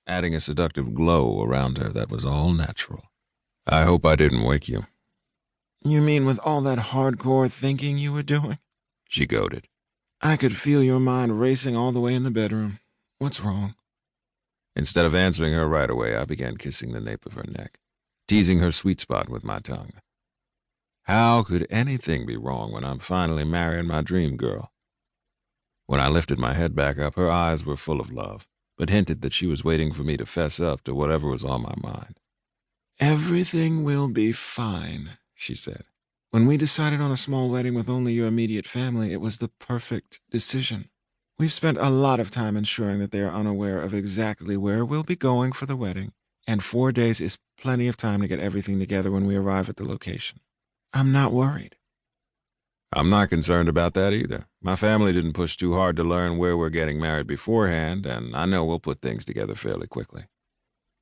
adding a seductive glow around her that was all natural. I hope I didn't wake you. You mean with all that hardcore thinking you were doing? She goaded. I could feel your mind racing all the way in the bedroom. What's wrong? Instead of answering her right away, I began kissing the nape of her neck, teasing her sweet spot with my tongue. How could anything be wrong when I'm finally marrying my dream girl? When I lifted my head back up, her eyes were full of love, but hinted that she was waiting for me to fess up to whatever was on my mind. Everything will be fine, she said. When we decided on a small wedding with only your immediate family, it was the perfect decision. We've spent a lot of time ensuring that they are unaware of exactly where we'll be going for the wedding, and 4 days is plenty of time to get everything together when we arrive at the location. I'm not worried. I'm not concerned about that either. My family didn't push too hard to learn where we're getting married beforehand, and I know we'll put things together fairly quickly.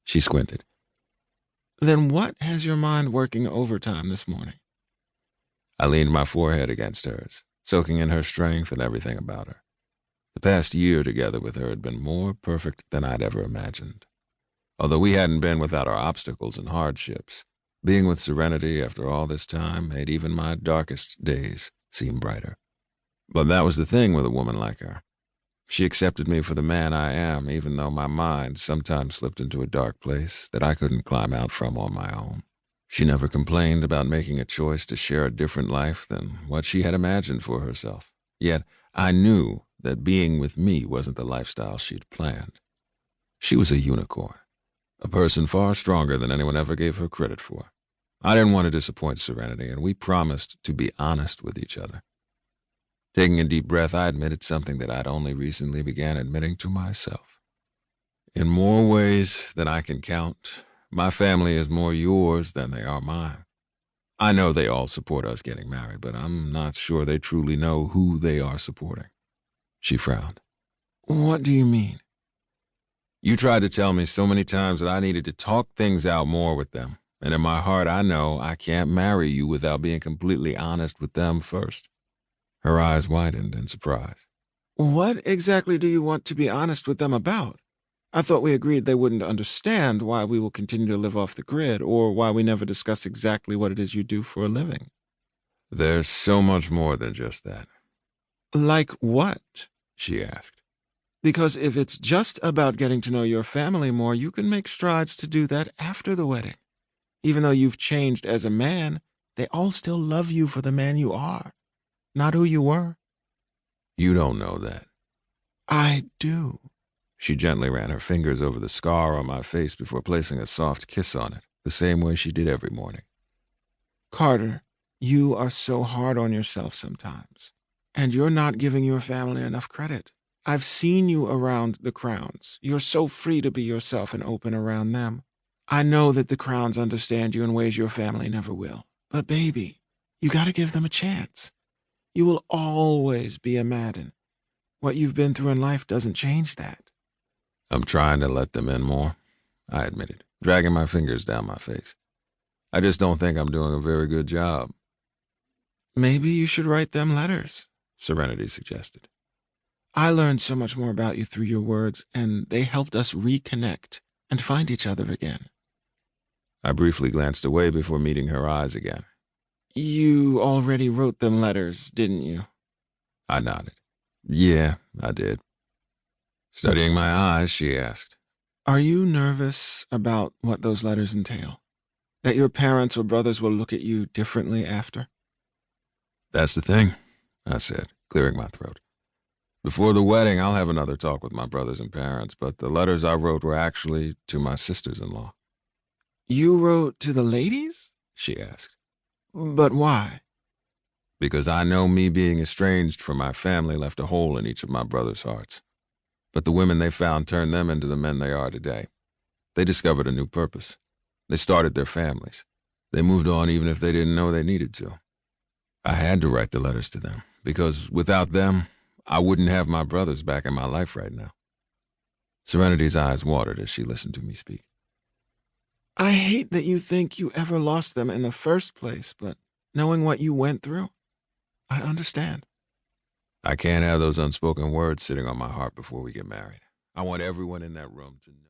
She squinted. Then what has your mind working overtime this morning? I leaned my forehead against hers, soaking in her strength and everything about her. The past year together with her had been more perfect than I'd ever imagined. Although we hadn't been without our obstacles and hardships, being with Serenity after all this time made even my darkest days seem brighter. But that was the thing with a woman like her. She accepted me for the man I am, even though my mind sometimes slipped into a dark place that I couldn't climb out from on my own. She never complained about making a choice to share a different life than what she had imagined for herself. Yet I knew that being with me wasn't the lifestyle she'd planned. She was a unicorn, a person far stronger than anyone ever gave her credit for. I didn't want to disappoint Serenity, and we promised to be honest with each other. Taking a deep breath, I admitted something that I'd only recently began admitting to myself. In more ways than I can count, my family is more yours than they are mine. I know they all support us getting married, but I'm not sure they truly know who they are supporting. She frowned. What do you mean? You tried to tell me so many times that I needed to talk things out more with them, and in my heart I know I can't marry you without being completely honest with them first. Her eyes widened in surprise. What exactly do you want to be honest with them about? I thought we agreed they wouldn't understand why we will continue to live off the grid, or why we never discuss exactly what it is you do for a living. There's so much more than just that. Like what? She asked. Because if it's just about getting to know your family more, you can make strides to do that after the wedding. Even though you've changed as a man, they all still love you for the man you are, not who you were. You don't know that. I do. She gently ran her fingers over the scar on my face before placing a soft kiss on it, the same way she did every morning. Carter, you are so hard on yourself sometimes, and you're not giving your family enough credit. I've seen you around the Crowns. You're so free to be yourself and open around them. I know that the Crowns understand you in ways your family never will. But baby, you gotta give them a chance. You will always be a Madden. What you've been through in life doesn't change that. I'm trying to let them in more, I admitted, dragging my fingers down my face. I just don't think I'm doing a very good job. Maybe you should write them letters, Serenity suggested. I learned so much more about you through your words, and they helped us reconnect and find each other again. I briefly glanced away before meeting her eyes again. You already wrote them letters, didn't you? I nodded. Yeah, I did. Studying my eyes, she asked. Are you nervous about what those letters entail? That your parents or brothers will look at you differently after? That's the thing, I said, clearing my throat. Before the wedding, I'll have another talk with my brothers and parents, but the letters I wrote were actually to my sisters-in-law. You wrote to the ladies? She asked. But why? Because I know me being estranged from my family left a hole in each of my brothers' hearts. But the women they found turned them into the men they are today. They discovered a new purpose. They started their families. They moved on even if they didn't know they needed to. I had to write the letters to them, because without them, I wouldn't have my brothers back in my life right now. Serenity's eyes watered as she listened to me speak. I hate that you think you ever lost them in the first place, but knowing what you went through, I understand. I can't have those unspoken words sitting on my heart before we get married. I want everyone in that room to know.